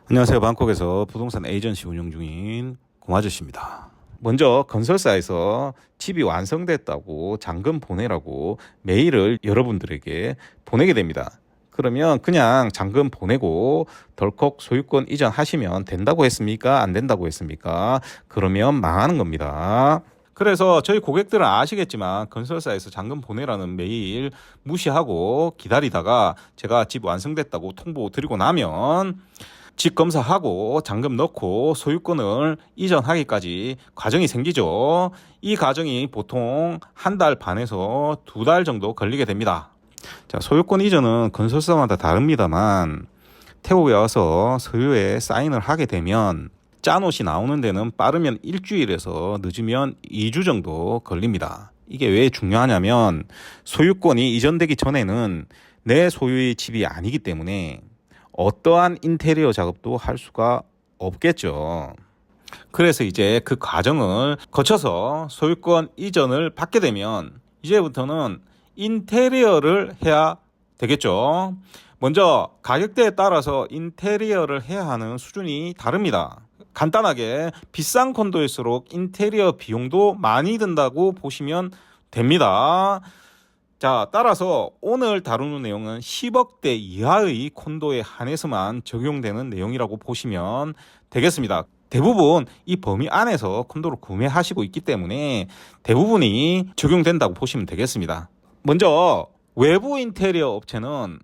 안녕하세요. 방콕에서 부동산 에이전시 운영 중인 공아저씨입니다. 먼저 건설사에서 집이 완성됐다고 잔금 보내라고 메일을 여러분들에게 보내게 됩니다. 그러면 그냥 잔금 보내고 덜컥 소유권 이전하시면 된다고 했습니까? 안 된다고 했습니까? 그러면 망하는 겁니다. 그래서 저희 고객들은 아시겠지만 건설사에서 잔금 보내라는 메일 무시하고 기다리다가 제가 집 완성됐다고 통보 드리고 나면 집 검사하고 잔금 넣고 소유권을 이전하기까지 과정이 생기죠. 이 과정이 보통 한 달 반에서 2달 정도 걸리게 됩니다. 자, 소유권 이전은 건설사마다 다릅니다만 태국에 와서 서류에 사인을 하게 되면 짠옷이 나오는 데는 빠르면 일주일에서 늦으면 2주 정도 걸립니다. 이게 왜 중요하냐면 소유권이 이전되기 전에는 내 소유의 집이 아니기 때문에 어떠한 인테리어 작업도 할 수가 없겠죠. 그래서 이제 그 과정을 거쳐서 소유권 이전을 받게 되면 이제부터는 인테리어를 해야 되겠죠. 먼저 가격대에 따라서 인테리어를 해야 하는 수준이 다릅니다. 간단하게 비싼 콘도일수록 인테리어 비용도 많이 든다고 보시면 됩니다. 자, 따라서 오늘 다루는 내용은 10억대 이하의 콘도에 한해서만 적용되는 내용이라고 보시면 되겠습니다. 대부분 이 범위 안에서 콘도를 구매하시고 있기 때문에 대부분이 적용된다고 보시면 되겠습니다. 먼저 외부 인테리어 업체는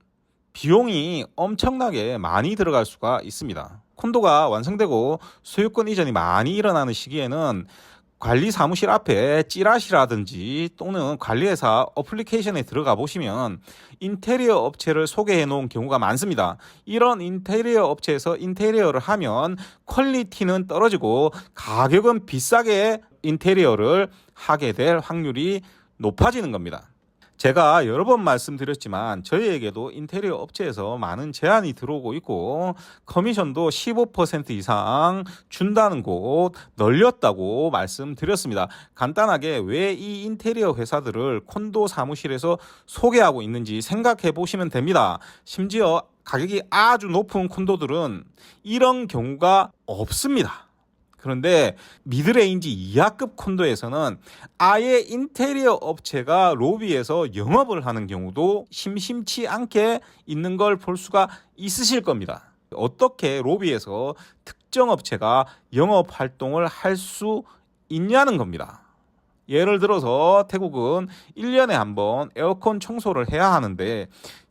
비용이 엄청나게 많이 들어갈 수가 있습니다. 콘도가 완성되고 소유권 이전이 많이 일어나는 시기에는 관리 사무실 앞에 찌라시라든지 또는 관리회사 어플리케이션에 들어가 보시면 인테리어 업체를 소개해 놓은 경우가 많습니다. 이런 인테리어 업체에서 인테리어를 하면 퀄리티는 떨어지고 가격은 비싸게 인테리어를 하게 될 확률이 높아지는 겁니다. 제가 여러 번 말씀드렸지만 저희에게도 인테리어 업체에서 많은 제안이 들어오고 있고 커미션도 15% 이상 준다는 곳 널렸다고 말씀드렸습니다. 간단하게 왜 이 인테리어 회사들을 콘도 사무실에서 소개하고 있는지 생각해 보시면 됩니다. 심지어 가격이 아주 높은 콘도들은 이런 경우가 없습니다. 그런데 미드레인지 이하급 콘도에서는 아예 인테리어 업체가 로비에서 영업을 하는 경우도 심심치 않게 있는 걸 볼 수가 있으실 겁니다. 어떻게 로비에서 특정 업체가 영업 활동을 할 수 있냐는 겁니다. 예를 들어서 태국은 1년에 한 번 에어컨 청소를 해야 하는데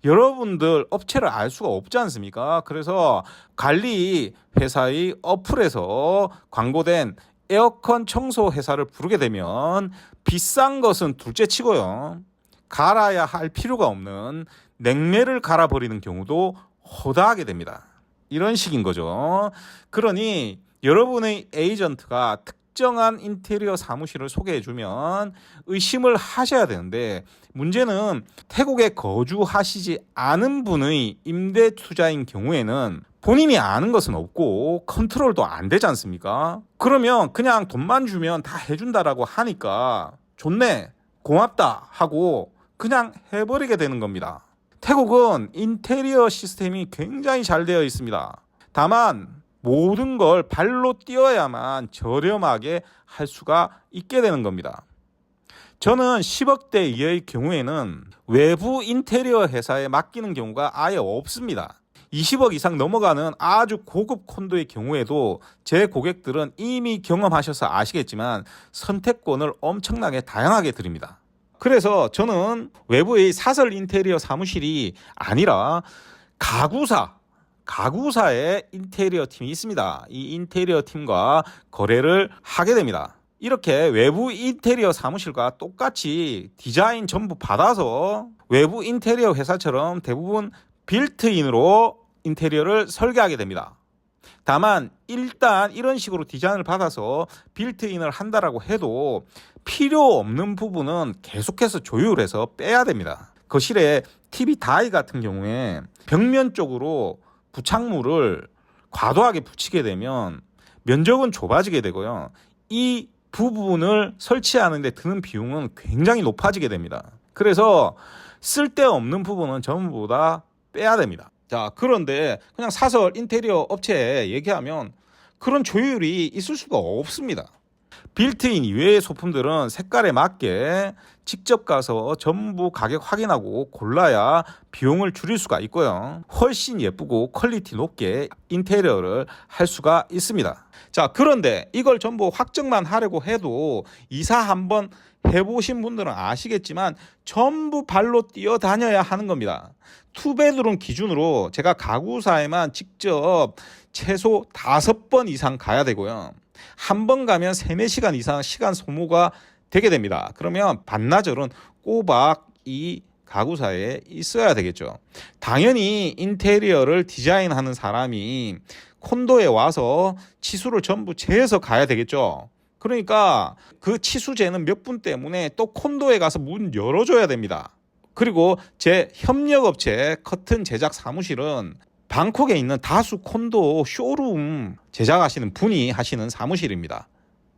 여러분들 업체를 알 수가 없지 않습니까? 그래서 관리 회사의 어플에서 광고된 에어컨 청소 회사를 부르게 되면 비싼 것은 둘째 치고요. 갈아야 할 필요가 없는 냉매를 갈아버리는 경우도 허다하게 됩니다. 이런 식인 거죠. 그러니 여러분의 에이전트가 특정한 인테리어 사무실을 소개해주면 의심을 하셔야 되는데 문제는 태국에 거주하시지 않은 분의 임대 투자인 경우에는 본인이 아는 것은 없고 컨트롤도 안 되지 않습니까? 그러면 그냥 돈만 주면 다 해준다라고 하니까 좋네, 고맙다 하고 그냥 해버리게 되는 겁니다. 태국은 인테리어 시스템이 굉장히 잘 되어 있습니다. 다만 모든 걸 발로 뛰어야만 저렴하게 할 수가 있게 되는 겁니다. 저는 10억대 이하의 경우에는 외부 인테리어 회사에 맡기는 경우가 아예 없습니다. 20억 이상 넘어가는 아주 고급 콘도의 경우에도 제 고객들은 이미 경험하셔서 아시겠지만 선택권을 엄청나게 다양하게 드립니다. 그래서 저는 외부의 사설 인테리어 사무실이 아니라 가구사의 인테리어 팀이 있습니다. 이 인테리어 팀과 거래를 하게 됩니다. 이렇게 외부 인테리어 사무실과 똑같이 디자인 전부 받아서 외부 인테리어 회사처럼 대부분 빌트인으로 인테리어를 설계하게 됩니다. 다만 일단 이런 식으로 디자인을 받아서 빌트인을 한다라고 해도 필요 없는 부분은 계속해서 조율해서 빼야 됩니다. 거실에 TV 다이 같은 경우에 벽면 쪽으로 부착물을 과도하게 붙이게 되면 면적은 좁아지게 되고요. 이 부분을 설치하는 데 드는 비용은 굉장히 높아지게 됩니다. 그래서 쓸데없는 부분은 전부 다 빼야 됩니다. 자, 그런데 그냥 사설 인테리어 업체에 얘기하면 그런 조율이 있을 수가 없습니다. 빌트인 이외의 소품들은 색깔에 맞게 직접 가서 전부 가격 확인하고 골라야 비용을 줄일 수가 있고요. 훨씬 예쁘고 퀄리티 높게 인테리어를 할 수가 있습니다. 자, 그런데 이걸 전부 확정만 하려고 해도 이사 한번 해보신 분들은 아시겠지만 전부 발로 뛰어다녀야 하는 겁니다. 투베드룸 기준으로 제가 가구사에만 직접 최소 5번 이상 가야 되고요. 한 번 가면 3, 4시간 이상 시간 소모가 되게 됩니다. 그러면 반나절은 꼬박 이 가구사에 있어야 되겠죠. 당연히 인테리어를 디자인하는 사람이 콘도에 와서 치수를 전부 재서 가야 되겠죠. 그러니까 그 치수재는 몇 분 때문에 또 콘도에 가서 문 열어줘야 됩니다. 그리고 제 협력업체 커튼 제작 사무실은 방콕에 있는 다수 콘도 쇼룸 제작하시는 분이 하시는 사무실입니다.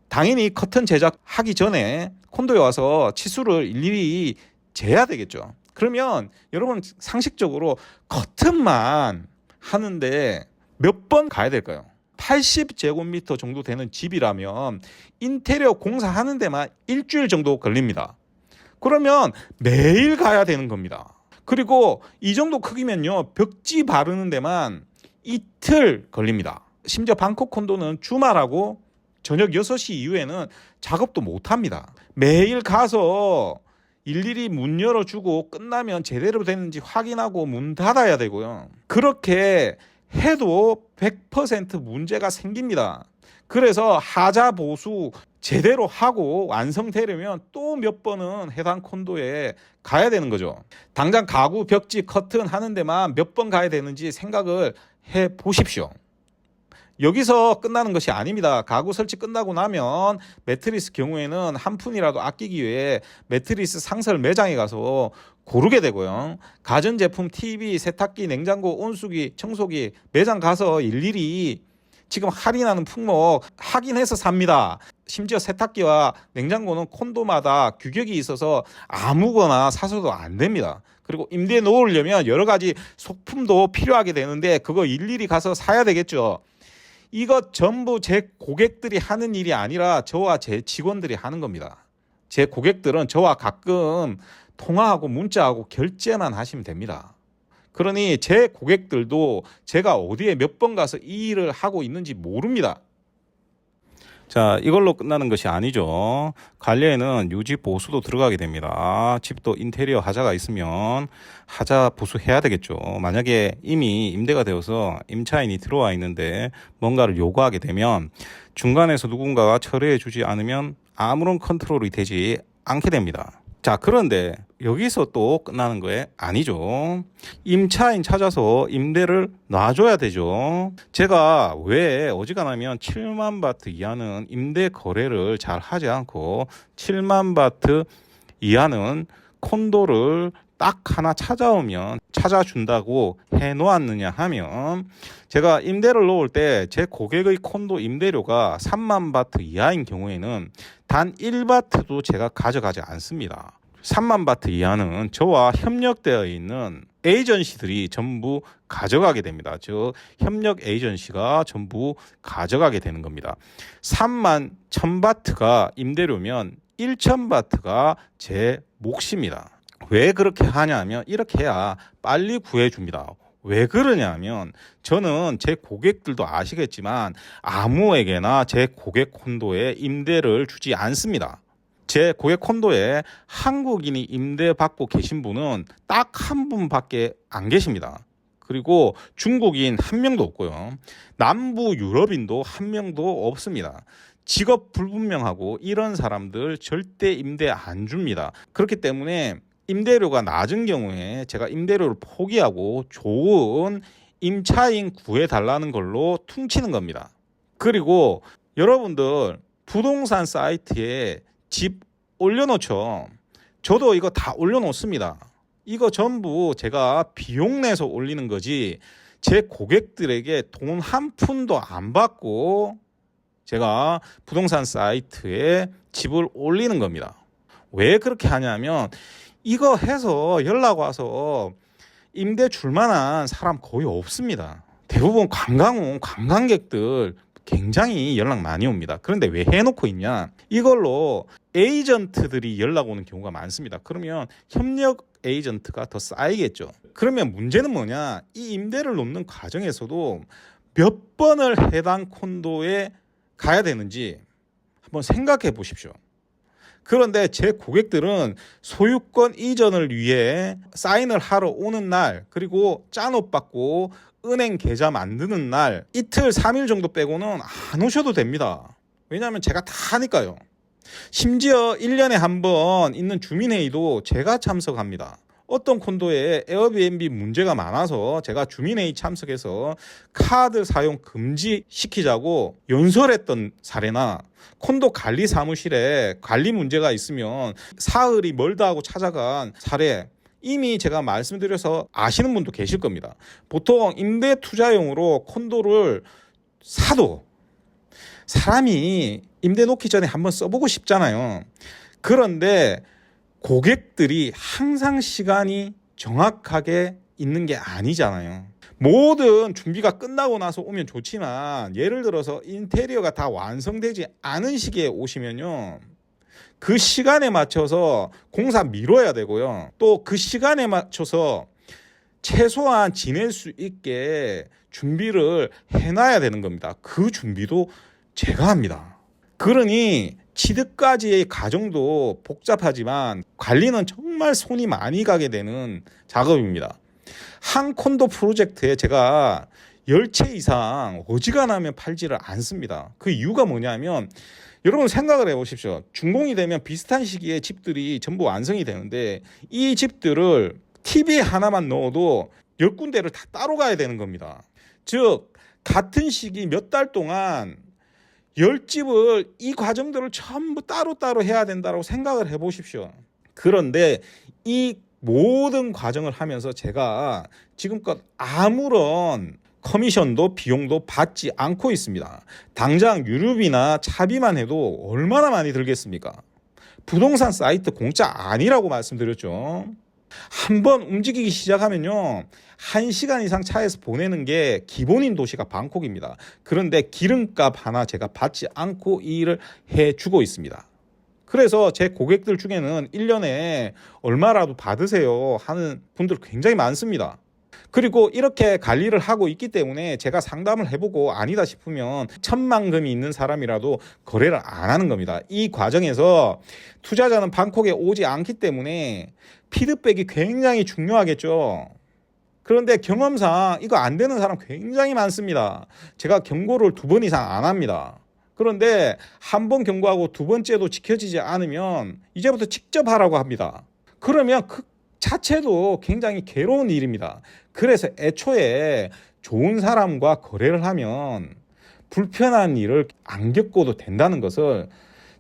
당연히 커튼 제작하기 전에 콘도에 와서 치수를 일일이 재야 되겠죠. 그러면 여러분 상식적으로 커튼만 하는데 몇 번 가야 될까요? 80제곱미터 정도 되는 집이라면 인테리어 공사하는 데만 일주일 정도 걸립니다. 그러면 매일 가야 되는 겁니다. 그리고 이 정도 크기면요, 벽지 바르는 데만 이틀 걸립니다. 심지어 방콕 콘도는 주말하고 저녁 6시 이후에는 작업도 못합니다. 매일 가서 일일이 문 열어주고 끝나면 제대로 됐는지 확인하고 문 닫아야 되고요. 그렇게 해도 100% 문제가 생깁니다. 그래서 하자 보수 제대로 하고 완성되려면 또 몇 번은 해당 콘도에 가야 되는 거죠. 당장 가구, 벽지, 커튼 하는 데만 몇 번 가야 되는지 생각을 해 보십시오. 여기서 끝나는 것이 아닙니다. 가구 설치 끝나고 나면 매트리스 경우에는 한 푼이라도 아끼기 위해 매트리스 상설 매장에 가서 고르게 되고요. 가전제품, TV, 세탁기, 냉장고, 온수기, 청소기 매장 가서 일일이 지금 할인하는 품목 확인해서 삽니다. 심지어 세탁기와 냉장고는 콘도마다 규격이 있어서 아무거나 사서도 안 됩니다. 그리고 임대에 놓으려면 여러 가지 소품도 필요하게 되는데 그거 일일이 가서 사야 되겠죠. 이것 전부 제 고객들이 하는 일이 아니라 저와 제 직원들이 하는 겁니다. 제 고객들은 저와 가끔 통화하고 문자하고 결제만 하시면 됩니다. 그러니 제 고객들도 제가 어디에 몇 번 가서 이 일을 하고 있는지 모릅니다. 자, 이걸로 끝나는 것이 아니죠. 관리에는 유지 보수도 들어가게 됩니다. 집도 인테리어 하자가 있으면 하자 보수해야 되겠죠. 만약에 이미 임대가 되어서 임차인이 들어와 있는데 뭔가를 요구하게 되면 중간에서 누군가가 철회해 주지 않으면 아무런 컨트롤이 되지 않게 됩니다. 자, 그런데 여기서 또 끝나는 거에 아니죠. 임차인 찾아서 임대를 놔줘야 되죠. 제가 왜 어지간하면 7만 바트 이하는 임대 거래를 잘 하지 않고 7만 바트 이하는 콘도를 딱 하나 찾아오면 찾아준다고 해놓았느냐 하면 제가 임대를 놓을 때 제 고객의 콘도 임대료가 3만 바트 이하인 경우에는 단 1바트도 제가 가져가지 않습니다. 3만 바트 이하는 저와 협력되어 있는 에이전시들이 전부 가져가게 됩니다. 즉 협력 에이전시가 전부 가져가게 되는 겁니다. 3만 1000바트가 임대료면 1000바트가 제 몫입니다. 왜 그렇게 하냐면 이렇게 해야 빨리 구해줍니다. 왜 그러냐면 저는 제 고객들도 아시겠지만 아무에게나 제 고객 콘도에 임대를 주지 않습니다. 제 고객 콘도에 한국인이 임대받고 계신 분은 딱 한 분밖에 안 계십니다. 그리고 중국인 한 명도 없고요. 남부 유럽인도 한 명도 없습니다. 직업 불분명하고 이런 사람들 절대 임대 안 줍니다. 그렇기 때문에 임대료가 낮은 경우에 제가 임대료를 포기하고 좋은 임차인 구해달라는 걸로 퉁치는 겁니다. 그리고 여러분들 부동산 사이트에 집 올려놓죠. 저도 이거 다 올려놓습니다. 이거 전부 제가 비용 내서 올리는 거지 제 고객들에게 돈 한 푼도 안 받고 제가 부동산 사이트에 집을 올리는 겁니다. 왜 그렇게 하냐면 이거 해서 연락 와서 임대 줄만한 사람 거의 없습니다. 대부분 관광객들 굉장히 연락 많이 옵니다. 그런데 왜 해놓고 있냐? 이걸로 에이전트들이 연락 오는 경우가 많습니다. 그러면 협력 에이전트가 더 쌓이겠죠. 그러면 문제는 뭐냐? 이 임대를 놓는 과정에서도 몇 번을 해당 콘도에 가야 되는지 한번 생각해 보십시오. 그런데 제 고객들은 소유권 이전을 위해 사인을 하러 오는 날, 그리고 짠옷 받고 은행 계좌 만드는 날 이틀 3일 정도 빼고는 안 오셔도 됩니다. 왜냐하면 제가 다 하니까요. 심지어 1년에 한 번 있는 주민회의도 제가 참석합니다. 어떤 콘도에 에어비앤비 문제가 많아서 제가 주민회의 참석해서 카드 사용 금지시키자고 연설했던 사례나, 콘도 관리 사무실에 관리 문제가 있으면 사흘이 멀다 하고 찾아간 사례, 이미 제가 말씀드려서 아시는 분도 계실 겁니다. 보통 임대 투자용으로 콘도를 사도 사람이 임대 놓기 전에 한번 써보고 싶잖아요. 그런데 고객들이 항상 시간이 정확하게 있는 게 아니잖아요. 모든 준비가 끝나고 나서 오면 좋지만, 예를 들어서 인테리어가 다 완성되지 않은 시기에 오시면요, 그 시간에 맞춰서 공사 미뤄야 되고요, 또 그 시간에 맞춰서 최소한 지낼 수 있게 준비를 해놔야 되는 겁니다. 그 준비도 제가 합니다. 그러니 취득까지의 과정도 복잡하지만 관리는 정말 손이 많이 가게 되는 작업입니다. 한 콘도 프로젝트에 제가 10채 이상 어지간하면 팔지를 않습니다. 그 이유가 뭐냐면, 여러분 생각을 해보십시오. 준공이 되면 비슷한 시기에 집들이 전부 완성이 되는데, 이 집들을 TV 하나만 넣어도 10군데를 다 따로 가야 되는 겁니다. 즉 같은 시기 몇 달 동안 10집을, 이 과정들을 전부 따로따로 해야 된다고 생각을 해보십시오. 그런데 이 모든 과정을 하면서 제가 지금껏 아무런 커미션도 비용도 받지 않고 있습니다. 당장 유류비나 차비만 해도 얼마나 많이 들겠습니까? 부동산 사이트 공짜 아니라고 말씀드렸죠. 한번 움직이기 시작하면요, 1시간 이상 차에서 보내는 게 기본인 도시가 방콕입니다. 그런데 기름값 하나 제가 받지 않고 이 일을 해주고 있습니다. 그래서 제 고객들 중에는 1년에 얼마라도 받으세요 하는 분들 굉장히 많습니다. 그리고 이렇게 관리를 하고 있기 때문에 제가 상담을 해보고 아니다 싶으면 천만금이 있는 사람이라도 거래를 안 하는 겁니다. 이 과정에서 투자자는 방콕에 오지 않기 때문에 피드백이 굉장히 중요하겠죠. 그런데 경험상 이거 안 되는 사람 굉장히 많습니다. 제가 경고를 2번 이상 안 합니다. 그런데 한 번 경고하고 2번째도 지켜지지 않으면 이제부터 직접 하라고 합니다. 그러면 그 자체도 굉장히 괴로운 일입니다. 그래서 애초에 좋은 사람과 거래를 하면 불편한 일을 안 겪어도 된다는 것을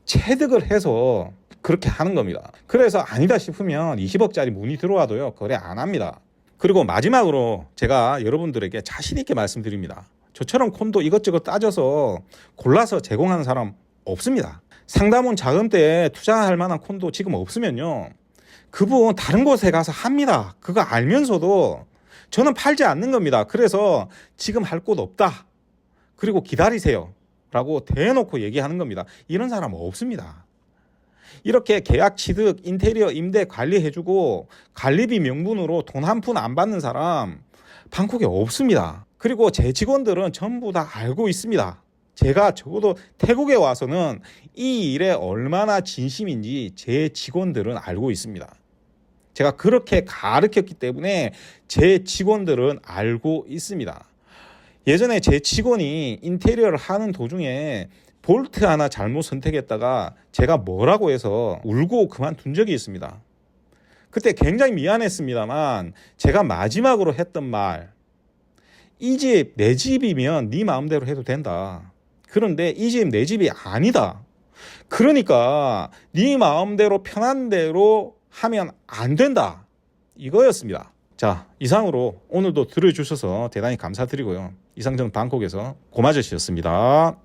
체득을 해서 그렇게 하는 겁니다. 그래서 아니다 싶으면 20억짜리 문의 들어와도요, 거래 안 합니다. 그리고 마지막으로 제가 여러분들에게 자신 있게 말씀드립니다. 저처럼 콘도 이것저것 따져서 골라서 제공하는 사람 없습니다. 상담원 자금 때 투자할 만한 콘도 지금 없으면요, 그분 다른 곳에 가서 합니다. 그거 알면서도 저는 팔지 않는 겁니다. 그래서 지금 할 곳 없다, 그리고 기다리세요 라고 대놓고 얘기하는 겁니다. 이런 사람 없습니다. 이렇게 계약 취득, 인테리어 임대 관리해주고 관리비 명분으로 돈 한 푼 안 받는 사람 방콕에 없습니다. 그리고 제 직원들은 전부 다 알고 있습니다. 제가 적어도 태국에 와서는 이 일에 얼마나 진심인지 제 직원들은 알고 있습니다. 제가 그렇게 가르쳤기 때문에 제 직원들은 알고 있습니다. 예전에 제 직원이 인테리어를 하는 도중에 볼트 하나 잘못 선택했다가 제가 뭐라고 해서 울고 그만둔 적이 있습니다. 그때 굉장히 미안했습니다만 제가 마지막으로 했던 말, 이 집 내 집이면 네 마음대로 해도 된다. 그런데 이 집 내 집이 아니다. 그러니까 네 마음대로 편한 대로 하면 안 된다. 이거였습니다. 자, 이상으로 오늘도 들어주셔서 대단히 감사드리고요. 이상 저는 방콕에서 고마저씨였습니다.